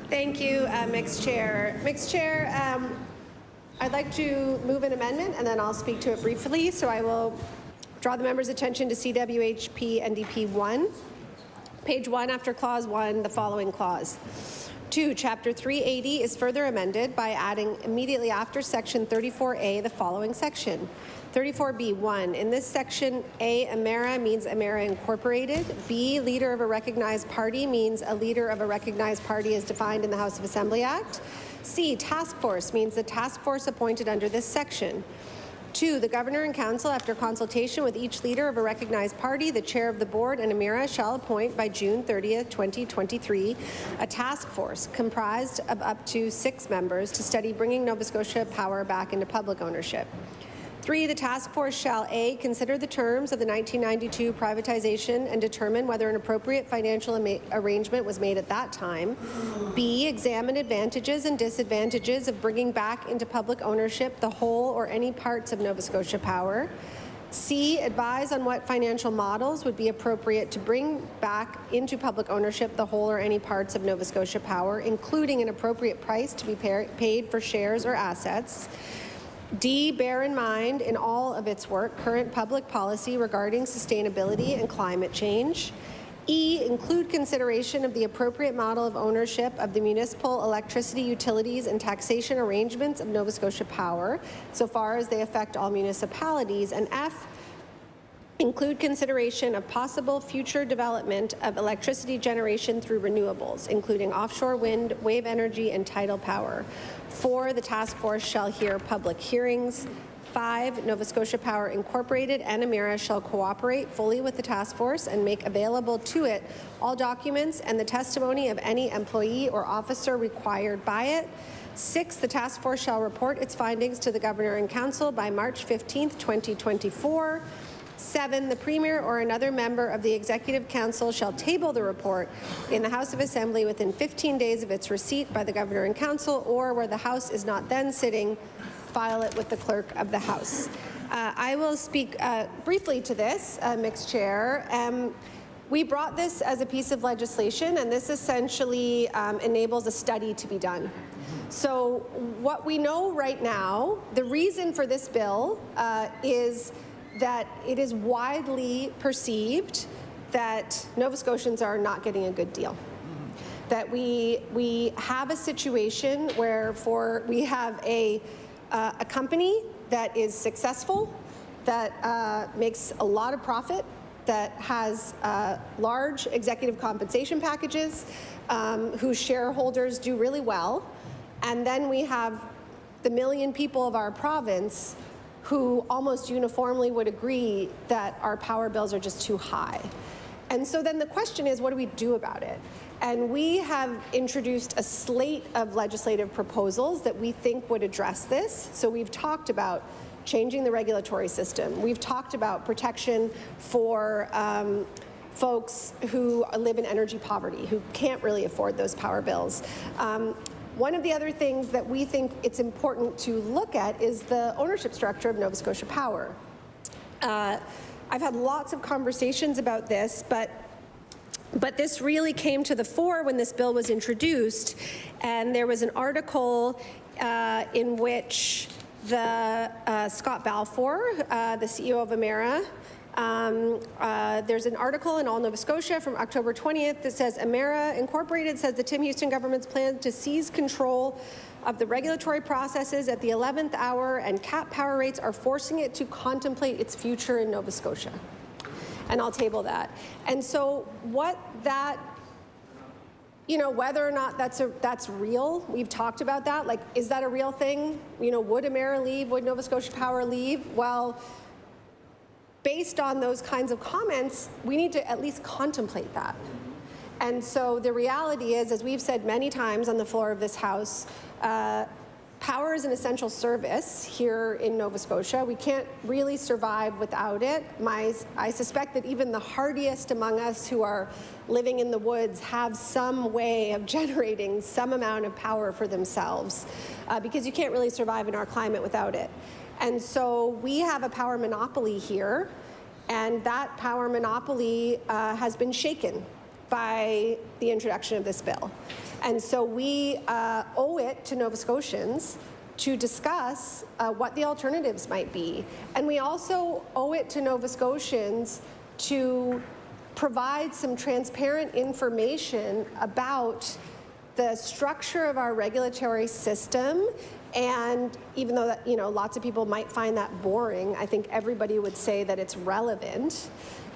Thank you, Mixed Chair. Mixed Chair, I'd like to move an amendment and then I'll speak to it briefly. So I will draw the member's attention to CWHP NDP 1, page 1 after clause 1, the following clause. 2, Chapter 380 is further amended by adding immediately after Section 34A the following section. 34B, 1. In this section, A, Emera means Emera Incorporated. B, leader of a recognized party means a leader of a recognized party as defined in the House of Assembly Act. C, task force means the task force appointed under this section. 2, the Governor and Council, after consultation with each leader of a recognized party, the chair of the board and Emera shall appoint by June 30th, 2023, a task force comprised of up to 6 members to study bringing Nova Scotia Power back into public ownership. 3, the task force shall A, consider the terms of the 1992 privatization and determine whether an appropriate financial arrangement was made at that time. B, examine advantages and disadvantages of bringing back into public ownership the whole or any parts of Nova Scotia Power. C, advise on what financial models would be appropriate to bring back into public ownership the whole or any parts of Nova Scotia Power, including an appropriate price to be paid for shares or assets. D, bear in mind in all of its work current public policy regarding sustainability and climate change. E, include consideration of the appropriate model of ownership of the municipal electricity utilities and taxation arrangements of Nova Scotia Power, so far as they affect all municipalities. And F, include consideration of possible future development of electricity generation through renewables, including offshore wind, wave energy, and tidal power. 4, the task force shall hear public hearings. 5, Nova Scotia Power Incorporated and Emera shall cooperate fully with the task force and make available to it all documents and the testimony of any employee or officer required by it. 6, the task force shall report its findings to the Governor and Council by March 15th, 2024. 7, the Premier or another member of the Executive Council shall table the report in the House of Assembly within 15 days of its receipt by the Governor and Council, or where the House is not then sitting, file it with the Clerk of the House. I will speak briefly to this, Mixed Chair. We brought this as a piece of legislation, and this essentially enables a study to be done. So what we know right now, the reason for this bill is that it is widely perceived that Nova Scotians are not getting a good deal. That we have a situation where we have a company that is successful, that makes a lot of profit, that has large executive compensation packages, whose shareholders do really well, and then we have the million people of our province who almost uniformly would agree that our power bills are just too high. And so then the question is, what do we do about it? And we have introduced a slate of legislative proposals that we think would address this. So we've talked about changing the regulatory system. We've talked about protection for folks who live in energy poverty, who can't really afford those power bills. One of the other things that we think it's important to look at is the ownership structure of Nova Scotia Power. I've had lots of conversations about this, but this really came to the fore when this bill was introduced, and there was an article in which Scott Balfour, the CEO of Emera, there's an article in All Nova Scotia from October 20th that says Emera Incorporated says the Tim Houston government's plan to seize control of the regulatory processes at the 11th hour and cap power rates are forcing it to contemplate its future in Nova Scotia. And I'll table that. And so what that, whether or not that's real, we've talked about that. Like, is that a real thing? Would Emera leave? Would Nova Scotia Power leave? Well, based on those kinds of comments, we need to at least contemplate that. And so the reality is, as we've said many times on the floor of this House, power is an essential service here in Nova Scotia. We can't really survive without it. I suspect that even the hardiest among us who are living in the woods have some way of generating some amount of power for themselves, because you can't really survive in our climate without it. And so we have a power monopoly here, and that power monopoly has been shaken by the introduction of this bill. And so we owe it to Nova Scotians to discuss what the alternatives might be. And we also owe it to Nova Scotians to provide some transparent information about the structure of our regulatory system. And even though that, lots of people might find that boring, I think everybody would say that it's relevant,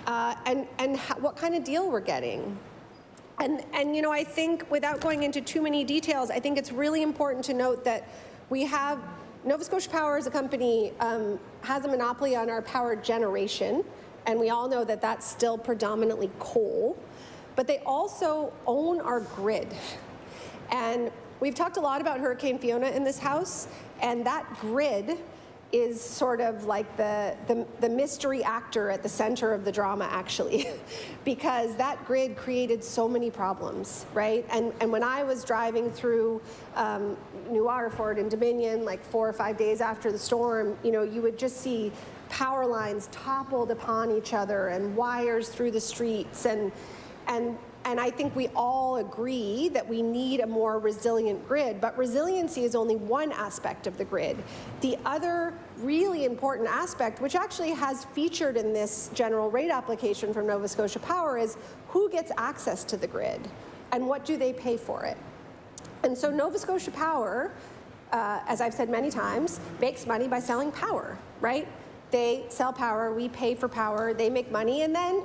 and what kind of deal we're getting. And I think, without going into too many details, I think it's really important to note that we have, Nova Scotia Power as a company has a monopoly on our power generation, and we all know that that's still predominantly coal, but they also own our grid. And we've talked a lot about Hurricane Fiona in this House, and that grid is sort of like the mystery actor at the center of the drama, actually, because that grid created so many problems, right? And when I was driving through New Waterford and Dominion, like 4 or 5 days after the storm, you would just see power lines toppled upon each other and wires through the streets, and I think we all agree that we need a more resilient grid, but resiliency is only one aspect of the grid. The other really important aspect, which actually has featured in this general rate application from Nova Scotia Power, is who gets access to the grid and what do they pay for it. And so Nova Scotia Power, as I've said many times, makes money by selling power, right? They sell power, we pay for power, they make money, and then,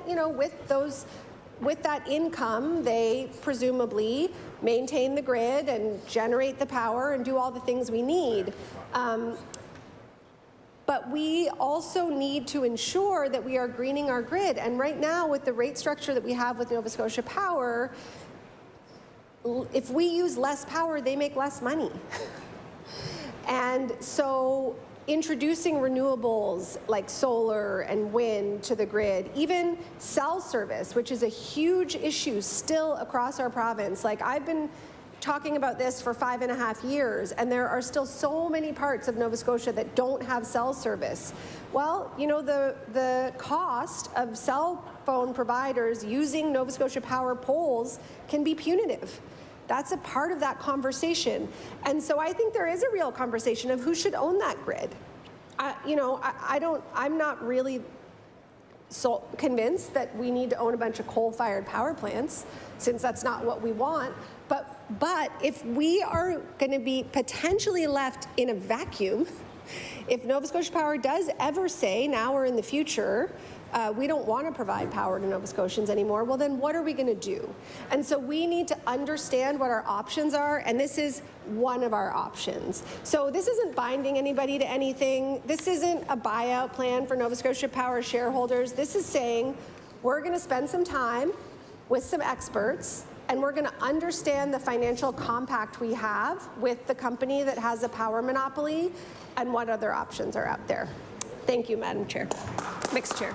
with that income, they presumably maintain the grid and generate the power and do all the things we need. But we also need to ensure that we are greening our grid. And right now, with the rate structure that we have with Nova Scotia Power, if we use less power, they make less money. And so introducing renewables like solar and wind to the grid, even cell service, which is a huge issue still across our province. Like, I've been talking about this for 5.5 years, and there are still so many parts of Nova Scotia that don't have cell service. Well, the cost of cell phone providers using Nova Scotia Power poles can be punitive. That's a part of that conversation. And so I think there is a real conversation of who should own that grid. I'm not really so convinced that we need to own a bunch of coal-fired power plants, since that's not what we want. But if we are going to be potentially left in a vacuum, if Nova Scotia Power does ever say, now or in the future, we don't want to provide power to Nova Scotians anymore, well, then what are we going to do? And so we need to understand what our options are, and this is one of our options. So this isn't binding anybody to anything. This isn't a buyout plan for Nova Scotia Power shareholders. This is saying we're going to spend some time with some experts, and we're going to understand the financial compact we have with the company that has a power monopoly and what other options are out there. Thank you, Madam Chair. Mixed Chair.